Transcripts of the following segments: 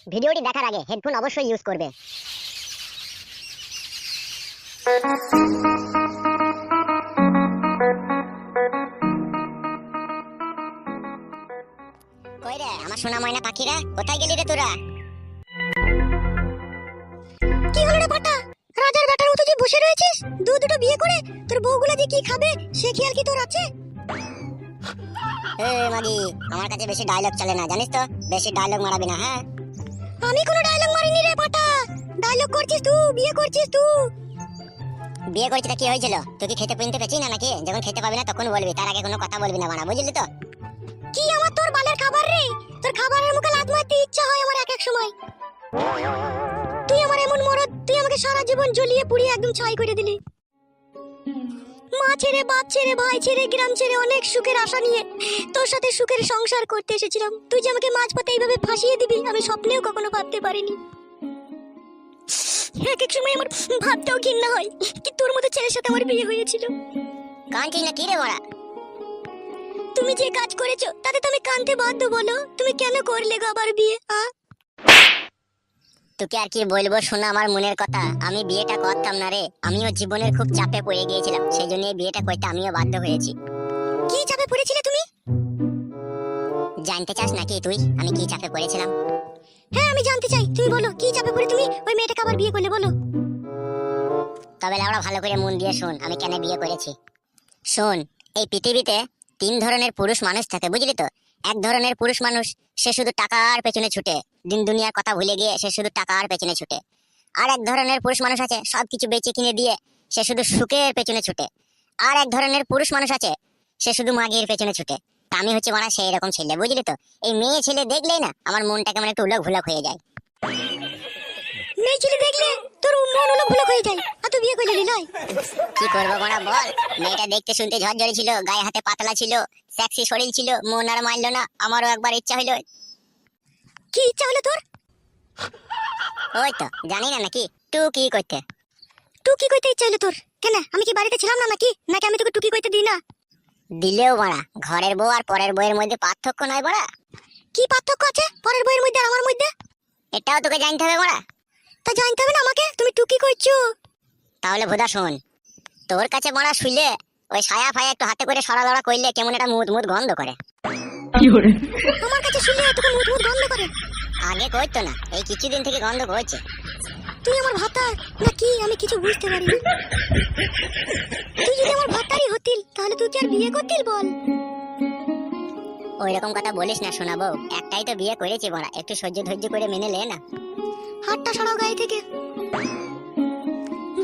ভিডিওটি দেখার আগে হেডফোন অবশ্যই ইউজ করবে। কই রে আমার সোনা ময়না পাখিরা, কোথায় গেলি রে তোরা? কি হলো রে পাটা? রাজার বেটার মতো যে বসে রয়েছিস, দুটো বিয়ে করে তোর বউগুলা যে কি খাবে সে খেয়াল কি তোর আছে? এ মাগি, আমার কাছে বেশি ডায়লগ চলে না, জানিস তো? বেশি ডায়লগ মারাবি না, হ্যাঁ? আমি কোনো ডায়লগ মারিনি রে পাটা। ডায়লগ করছিস তুই, বিয়ে করছিস তুই। বিয়ে করছিস তা কি হয়েছিল? তুই কি খেতে পিনতে পেছিস না নাকি? যখন খেতে পাবি না তখন বলবি, তার আগে কোনো কথা বলবি না বানা, বুঝলি তো? কি আমার তোর বালের খাবার রে? তোর খাবারের মুখে লাত মারতে ইচ্ছা হয় আমার এক সময়। তুই আমার এমন মরদ, তুই আমাকে সারা জীবন জ্বলিয়ে পুড়িয়ে একদম ছাই করে দিলি। মা ছেড়ে, বাপ ছেড়ে, ভাই ছেড়ে, গ্রাম ছেড়ে অনেক সুখের আশা নিয়ে তোর সাথে সুখের সংসার করতে এসেছিলাম। তুই যে আমাকে মাঝপথে এইভাবে ফাঁসিয়ে দিবি আমি স্বপ্নেও কখনো ভাবতে পারিনি। এক সময় আমার ভাবতেও ঘৃণা হয় কি তোর মতো ছেলের সাথে আমার বিয়ে হয়েছিল। কাঁদছিস না কি রে বড়া? তুমি যে কাজ করেছো তাতে তো আমি কাঁদতে বাধ্য। বলো তুমি কেন করলে গো আবার বিয়ে? তোকে আর কি বলবো শোনা আমার মনের কথা। আমি বিয়েটা করতাম না রে, আমিও জীবনের খুব চাপে পড়ে গিয়েছিলাম, সেই জন্য বিয়েটা করতে আমিও বাধ্য হয়েছি। কি চাপে পড়েছিলে তুমি? জানতে চাস নাকি তুই আমি কি চাপে পড়েছিলাম? হ্যাঁ আমি জানতে চাই, তুমি বলো কি চাপে পড়ে তুমি ওই মেয়েটাকে আবার বিয়ে করলে, বলো। তবে লাউড়া ভালো করে মন দিয়ে শোন আমি কেন বিয়ে করেছি। শোন, এই পৃথিবীতে 3 ধরনের পুরুষ মানুষ থাকে, বুঝলি তো? এক ধরনের পুরুষ মানুষ, সে শুধু টাকার পেছনে ছুটে, দিন দুনিয়ার কথা ভুলে গিয়ে সে শুধু টাকার পেছনে ছুটে। আর এক ধরনের পুরুষ মানুষ আছে সবকিছু বেচে কিনে দিয়ে সে শুধু সুখের পেছনে ছুটে। আর এক ধরনের পুরুষ মানুষ আছে সে শুধু মাগির পেছনে ছুটে। তা আমি হচ্ছে মানে সেই রকম ছেলে, বুঝলি তো? এই মেয়ে ছেলে দেখলেই না আমার মনটা কেমন একটু উলক ভুলক হয়ে যায়। মেয়ে ছেলে দেখলে তোর মন উলক ভুলক হয়ে যায়, আর তুই বিয়ে করলি নয়? কি করবো বড়া বল? মেয়েটা দেখতে শুনতে ঝরঝরে ছিল, গায়ে হাতে পাতলা ছিল, সেক্সি শরীর ছিল, মন আর মানলো না। আমারও একবার ইচ্ছা হইলো। কি ইচ্ছা হলো তোর? ওই তো জানি না নাকি টুকি করতে। টুকি কইতে ইচ্ছা হলো তোর? কেন আমি কি বাড়িতে ছিলাম না নাকি? নাকি আমি তোকে টুকি কইতে দিই না? দিলেও বড়া, ঘরের বউ আর পরের বউয়ের মধ্যে পার্থক্য নয় বড়া? কি পার্থক্য আছে পরের বইয়ের মধ্যে আর আমার মধ্যে? এটাও তোকে জানতে হবে বড়া। তা জানতে হবে না আমাকে? তুমি টুকি কইছো? তাহলে ভোদা শোন, তোর কাছে বড়া শুইলে ওই ছায়া ফায়া একটু হাতে করে সরা লড়া করলে কেমন একটা মুদ মুদ গন্ধ করে। আমার কাছে শুনলে তোকে মুদ মুদ গন্ধ করে? আগে করতো না, এই কিছুদিন থেকে গন্ধ করছে। তুই আমার ভাতার নাকি আমি কিছু বুঝতে পারিনি। তুই যদি আমার ভাতারই হতিল তাহলে তুই কি আর বিয়ে করতিল বল? ওই রকম কথা বলিস না শোনাবো, একটাই তো বিয়ে করেছি বড়া, একটু সহ্য ধৈর্য করে মেনে লে না। হাতটা সরাও গায়ে থেকে।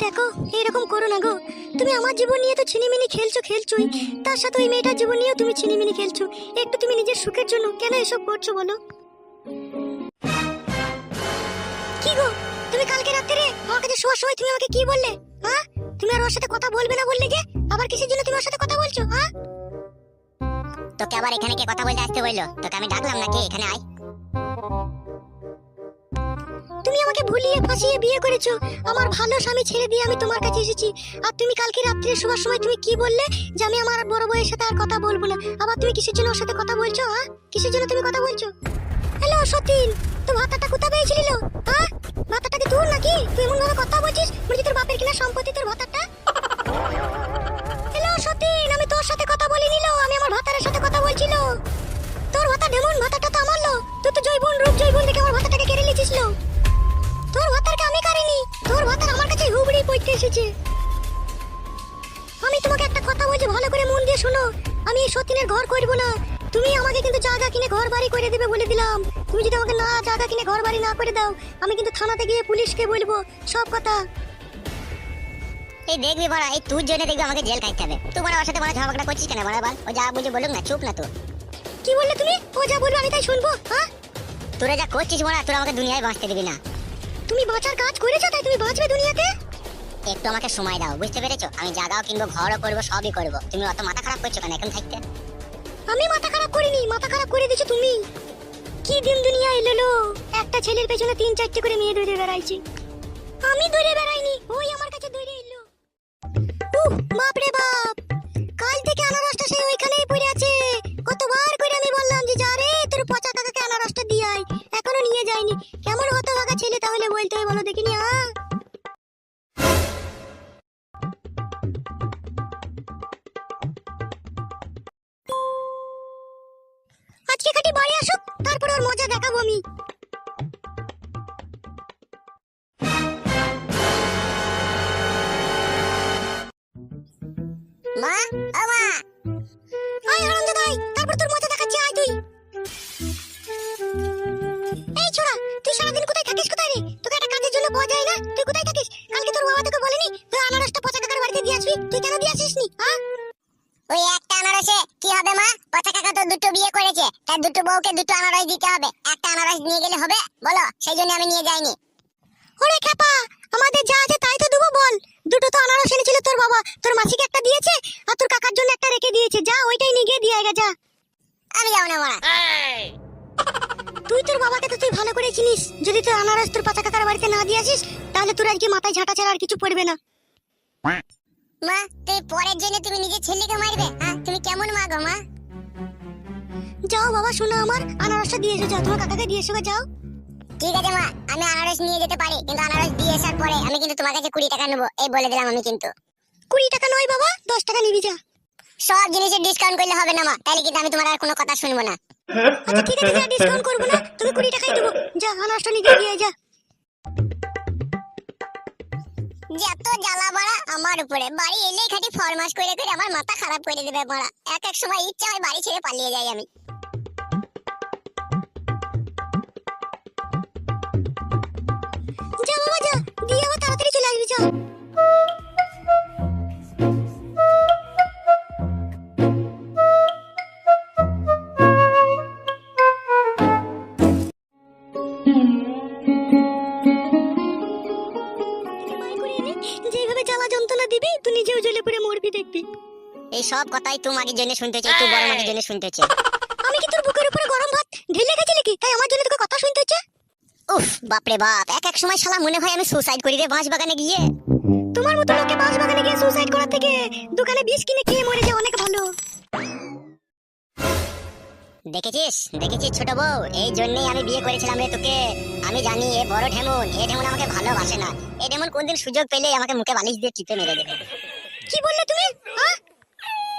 দেখো এরকম করো না গো, তুমি আমার জীবন নিয়ে তো ছিনিমিনি খেলছোই, তার সাথে ওই মেয়েটার জীবন নিয়েও তুমি ছিনিমিনি খেলছো। একটু তুমি নিজের সুখের জন্য কেন এসব করছো বলো? কি গো তুমি কালকে রাত্রে আমার কাছে শোয়ার সময় তুমি আমাকে কি বললে? হ্যাঁ তুমি আর ওর সাথে কথা বলবে না বললে যে, আবার কিসের জন্য তুমি ওর সাথে কথা বলছো? হ্যাঁ তোকে আবার এখানে কে কথা বলতে আসতে বললো? তোকে আমি ডাকলাম নাকি? এখানে আয়। তুমি আমাকে ভুলিয়ে ফাঁসিয়ে বিয়ে করেছো, আমার ভালো স্বামী ছেড়ে দিয়ে আমি তোমার কাছে এসেছি। আর তুমি কালকে রাত্রে শোবার সময় তুমি কি বললে? যে আমি আমার বড় বউয়ের সাথে আর কথা বলবো না। আবার তুমি কিসের জন্য ওর সাথে কথা বলছো? হ্যাঁ কিসের জন্য তুমি কথা বলছো? হ্যালো সতীন, তো ভাতাটা কোথা পেয়েছিলি? হ্যাঁ ভাতাটা কি তোর নাকি? তুই এমন ভাবে কথা বলছিস মানে তোর বাপের কিনা সম্পত্তি তোর ভাতাটা? হ্যালো সতীন, আমি তোর সাথে কথা বলিনি, আমি আমার ভাতারের সাথে কথা বলছিল। তোর ভাতা ডেমন, ভাতাটা তো আমার। তুই তো জৈবন রূপ জৈবন দেখে আমার ভাতাটাকে কেড়ে নিয়েছিস। তোর ভাতারকে আমি কারিনি, তোর ভাতার আমার কাছে হুবড়ি পড়তে এসেছে। আমি তোমাকে একটা কথা বলছি, ভালো করে মন দিয়ে শোনো। আমি এই সতীনের ঘর করব না। তুমি আমাকে কিন্তু জায়গা কিনে ঘর বাড়ি করে দেবে বলে দিলাম। তুমি যদি আমাকে না জায়গা কিনে ঘর বাড়ি না করে দাও, আমি কিন্তু থানাতে গিয়ে পুলিশকে বলবো সব কথা। এই দেখবি বড়া, এই তুই জন্য দেখবি আমাকে জেল খাইতে হবে। তুই বড়া ওর সাথে বড়া ঝগড়া করছিস কেন বড়া? বল, ও যা বুঝে বলুক না, চুপ না তো। কি বললে তুমি? ও যা বলবে আমি তাই শুনবো? হ্যাঁ তোরা যা করছিস বড়া, তোরা আমাকে দুনিয়ায় বাঁচতে দিবি না। তুমি বাঁচার কাজ করেছো তাই তুমি বাঁচবে দুনিয়াতে। একটু আমাকে সময় দাও, বুঝতে পেরেছো? আমি জায়গাও কিনবো, ঘরও করবো, সবই করবো। তুমি অত মাথা খারাপ করছো কেন এখন থাকতে? আমি মাথা খারাপ করিনি, মাথা খারাপ করে দিছো তুমি। কি দিন দুনিয়া এলো, একটা ছেলের পেছনে 3-4টে করে মেয়ে দৌড়ে বেড়াইছি। আমি দৌড়ে বেড়াইনি, ওই আমার কাছে দৌড়ে এলো। বাপ রে বাপ, কাল থেকে আনারসটা সেই ওইখানেই পড়ে আছে। কতবার করে আমি বললাম যে যা রে তোর পচা কাকাকে আনারসটা দিয়ে আয়, এখনো নিয়ে যায়নি। পুচকে কাটি বাড়ি আসুক, তারপরে ওর মজা দেখাবো আমি। মা, ও মা, আয় আনন্দ দাই, তারপর তোর মজা দেখাচ্ছি, আয় তুই। এই ছোড়া, তুই সারাদিন কোথায় থাকিস, কোথায় রে? তোকে একটা কাজের জন্য পাওয়া যায় না? তুই কোথায় থাকিস? কালকে তোর বাবা তোকে বলেনি তুই আনারসটা পচা কাকার বাড়িতে দিয়ে আসবি? তুই কেন দিয়ে আসিসনি? হ্যাঁ, ওই একটা আনারসে কি হবে মা? পচা কাকা তো দুটো বিয়ে করেছে, তার দুটো বউকে দুটো আনারস দিতে হবে, একটা আনারস নিয়ে গেলে হবে বলো? সেই জন্য আমি নিয়ে যাইনি। ওরে খেপা, আমাদের যা আছে তাই তো দেবো, বল। দুটো তো আনারস এনেছিল তোর বাবা, তোর মাসিকে একটা দিয়েছে আর তোর কাকার জন্য একটা রেখে দিয়েছে। যা, ওইটাই নিয়ে গিয়ে দিয়ে আয় গা, যা। আমি যাবো না মা। তুই তোর বাবাকে তো তুই ভালো করে চিনিস, যদি তুই আনারস তোর পচা কাকার বাড়িতে না দিয়ে আসিস, তাহলে তোর আজকে মাথায় ঝাঁটা ছাড়া আর কিছু পড়বে না। মা, তুই পরের জন্য তুমি নিজের ছেলেকে মারবে? হ্যাঁ, তুমি কেমন মা গো মা? যাও বাবা, শোনো আমার, আনারসটা দিয়ে এসো, যাও তোমার কাকাকে দিয়ে এসো গা, যাও। ঠিক আছে মা, আমি আনারস নিয়ে যেতে পারি, কিন্তু আনারস দিয়ে আসার পরে আমি কিন্তু তোমার কাছে 20 টাকা নেবো, এই বলে দিলাম আমি কিন্তু। 20 টাকা নয় বাবা, 10 টাকা নিবি, যা। সব জিনিসের ডিসকাউন্ট করলে হবে না মা, তাহলে কিন্তু আমি তোমার আর কোনো কথা শুনবো না। আচ্ছা ঠিক আছে, যা, ডিসকাউন্ট করবো না, তুমি 20 টাকাই দেবো। যা, আনারসটা নিয়ে গিয়ে দিয়ে আয়, যা। যত জ্বালা বাড়া আমার উপরে, বাড়ি এলেই খালি ফরমাস করে করে আমার মাথা খারাপ করে দেবে বাড়া। এক এক সময় ইচ্ছা হয় বাড়ি ছেড়ে পালিয়ে যাই আমি। যা বাবা, যা, দিয়ে আবার তাড়াতাড়ি চলে আসবি, যা। যেভাবে জ্বালা যন্ত্রণা দিবি, তুই নিজেও জ্বলে পুড়ে মরবি, দেখবি। এই সব কথাই তুই মাগির জন্য শুনতে চাই, তুই বড় মাগির জন্য শুনতে চাই। আমি কি তোর বুকের উপরে গরম ভাত ঢেলে গেছি নাকি, তাই আমার জন্য তোকে কথা শুনতে হচ্ছে? উফ, বাপরে বাপ, এক এক সময় শালা মনে হয় আমি সুসাইড করি রে বাঁশ বাগানে গিয়ে। তোমার মতো লোকে বাঁশ বাগানে গিয়ে সুসাইড করার থেকে দোকানে বিষ কিনে খেয়ে মরে যাওয়া অনেক ভালো। দেখেছিস দেখেছিস ছোট বউ, এই জন্যই আমি বিয়ে করেছিলাম রে তোকে। আমি জানি এ বড় ঢেমন, এ ঢেমন আমাকে ভালোবাসে না। এ ঢেমন কোনদিন সুযোগ পেলে আমাকে মুখে বালিশ দিয়ে টিপে মেরে দেবে। কি বললে তুমি? হ্যাঁ,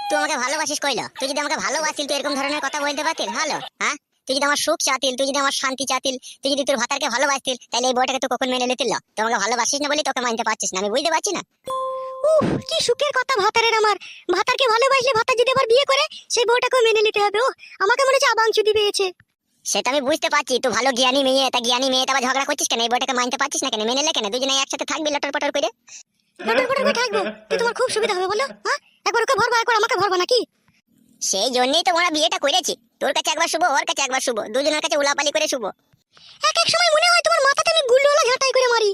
তুই আমাকে ভালোবাসিস কইলো? তুই যদি আমাকে ভালোবাসিল তুই এরকম ধরনের কথা বলতে পারতিল? ভালো, হ্যাঁ? তুই যদি আমার সুখ চাতিল, তুই যদি আমার শান্তি চাতিল, তুই যদি তোর ভাতারকে ভালোবাসতিল, তাহলে এই বউটাকে তুই কখন মেনে নিতিল? তুই আমাকে ভালোবাসিস না বলে তোকে মানতে পারছিস না, আমি বুঝতে পারছি না। উফ, কি সুখের কথা ভাতারের আমার। ভাতারকে ভালোবাসলে ভাতার যদি আবার বিয়ে করে, সেই বউটাকেও মেনে নিতে হবে। ও আমাকে মনে হচ্ছে আবাংচুদি পেয়েছে। সেটা আমি বুঝতে পারছি, তুই ভালো জ্ঞানী মেয়ে, তা জ্ঞানী মেয়ে আবার ঝগড়া করছিস কেন? এই বউটাকে মানতে পারছিস না কেন? মেনে নে কেন? দুজনে একসাথে থাকবি লটর পটর করে। লটর পটর করে থাকবো, তো তোমার খুব সুবিধা হবে, বলো। হ্যাঁ, একবার ওকে ভরবা, একবার আমাকে ভরবা, নাকি? সেই জন্যই তো আমরা বিয়েটা করেছি, তোর কাছে একবার শুভ, ওর কাছে একবার শুভ, দুজনের কাছে উলাপালি করে শুভ। এক এক সময় মনে হয় তোমার মাথাতে আমি গুল্লোলা ঝাঁটাই করে মারি।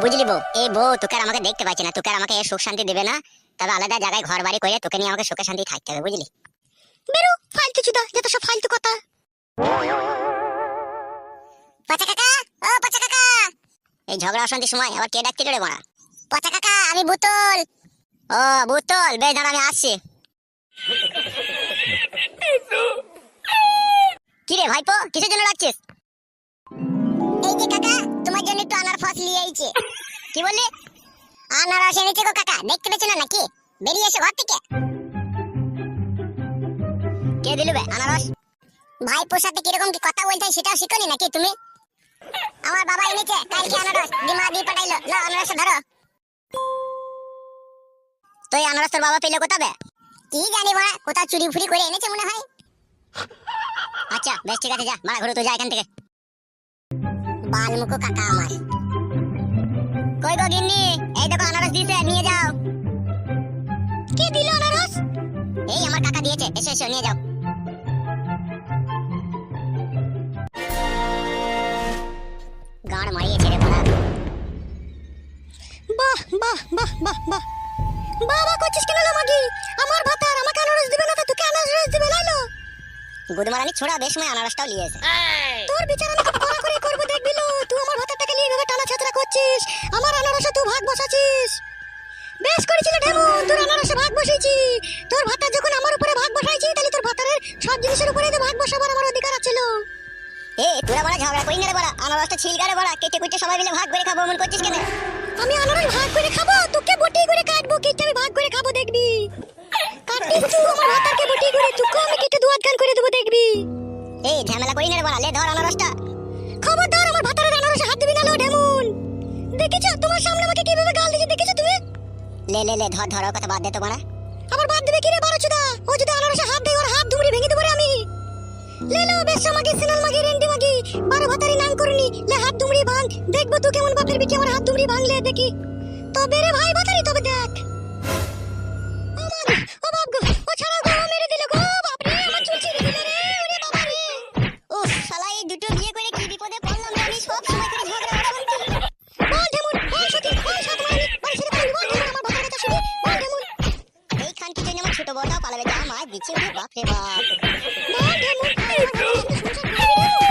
বুঝলি বউ, এই বউ তোকে আর আমাকে দেখতে পাচ্ছি না, তোকে আর আমাকে এর সুখ শান্তি দেবে না। তবে আলাদা জায়গায় ঘর বাড়ি করে তোকে নিয়ে আমাকে সুখে শান্তি থাকতে হবে, বুঝলি? বেরো, ফালতু চুদা, যত সব ফালতু কথা। পচা কাকা, ও পচা কাকা, এই ঝগড়া অশান্তির সময় আবার কে ডাকছিল রে মারা? পচা কাকা, আমি বুতল। ও বুতল, বেশ দাঁড়া, আমি আসছি। কি রে ভাইপো, কিসের জন্য ডাকছিস? এই যে কাকা, তোমার জন্য একটু আনারস নিয়ে আইছে। কি বললি? আনারস এনেছে গো কাকা, দেখতে পেছ না নাকি? বেরিয়ে এসো ঘর থেকে। কে দিল বে আনারস? ভাইপোর সাথে কিরকম কি কথা বলতে হয় সেটাও শিখনি নাকি তুমি? আমার বাবা এনেছে কালকে আনারস, দিমা দিয়ে পাঠাইলো। লা আনারস ধরো। তো এই আনারস তোর বাবা পেলো কোথাবে? কি জানি বাড়া, কোথাও চুরি ফুরি করে এনেছে মনে হয়। আচ্ছা বেশ ঠিক আছে, যা মারা ঘুরে তো যা এখান থেকে। বালমুখো কাকা আমার। কই গো গিন্নি, এই দেখো আনারস দিয়েছে, নিয়ে যাও। কে দিল আনারস? এই আমার কাকা দিয়েছে, এসো এসো নিয়ে যাও। গাড় মারিয়েছে রে বাড়া। বাহ বাহ বাহ বাহ বাহ, বাবা করছিস কেন মাগি? আমার ভাতার আমাকে আনারস দিবে না, তো তোকে আনারস দিবে লাইলো। গুদমারানি ছোড়া বেশ সময় আনারসটাও নিয়েছে। তোর বিচার আমি খুব কড়া করে করব, দেখবি লো। তুই আমার ভাতারটাকে নিয়ে এভাবে টানা ছাতরা করছিস, আমার আনারসে তুই ভাগ বসাছিস। বেশ করেছিল ঢেমন, তোর আনারসে ভাগ বসাইছি। তোর ভাতার যখন আমার উপরে ভাগ বসাইছি, তাহলে তোর ভাতারের সব জিনিসের উপরে তো ভাগ বসাবার আমার অধিকার আছিল। এ তোরা বড় ঝগড়া করি না রে বড়, আনারসটা ছিলকা রে বড়, কেটে কুটে সবাই মিলে ভাগ করে খাবো এমন করছিস কেন? আমি আনারস ভাগ করে খাবো, তোকে বটি করে কাটবো, কেটে আমি ভাগ করে খাবো, দেখবি। কাটিস তুই আমার ভাতারকে বটি করে, তোকে আমি কেটে দুয়াত গান করে দেবো, দেখবি। দেখবি। এই ঝামেলা করি না রে বাড়া, লে ধর আনারসটা। খবরদার আমার ভাতারের আনারসে হাত দিবি না লো ঢেমুন। দেখেছো তোমার সামনে আমাকে কিভাবে গাল দিয়েছে, দেখেছো তুমি? লে লে লে ধর ধর, ওর কথা বাদ দে তো বাড়া। আবার বাদ দিবে কি রে বারোচোদা? ও যদি আনারসে হাত দেয় ওর হাত ধুমড়ি ভেঙে দেবো রে আমি। লে লো বেশা মাগি, সিনাল মাগি, রেন্ডি মাগি, বারো ভাতারি নাম করনি, লে হাত ধুমড়ি ভাঙ। দেখবো তুই কেমন বাপের বিটি আমার হাত ধুমড়ি ভাঙলে দেখি। তবে রে ভাই ভাতারি, তবে দেখ। ও মা গো, ও বাপ গো, ও ছাড়া গো, ও মেরে দিল গো, বাপ রে, আমার চুল ছিঁড়ে দিল রে, ওরে বাবা রে। উফ শালা, এই দুটো বিয়ে করে কি বিপদে পড়লাম রে আমি, সব সময় করে ঝগড়া অশান্তি। বল ঢেমুন, বল সতী, বল সাতমারানি, বাড়ি ছেড়ে পালাবি, বল ঢেমুন, আমার ভাতার কথা শুনি, বল ঢেমুন। এই খান কি জন্য আমার ছোট বড়টাও পালাবে, যা মার দিচ্ছে ওরে বাপ রে বাপ। বল ঢেমুন, আমার ভাতারের সাথে সংসার করবি রে।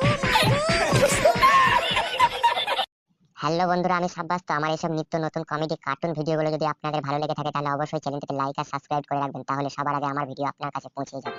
ও মা গো। হ্যালো বন্ধুরা, আমি সাব্বাস। তো আমার এইসব নিত্য নতুন কমেডি কার্টুন ভিডিওগুলো যদি আপনাদের ভালো লেগে থাকে তাহলে অবশ্যই চ্যানেলটিতে লাইক আর সাবস্ক্রাইব করে রাখবেন, তাহলে সবার আগে আমার ভিডিও আপনার কাছে পৌঁছে যাবে।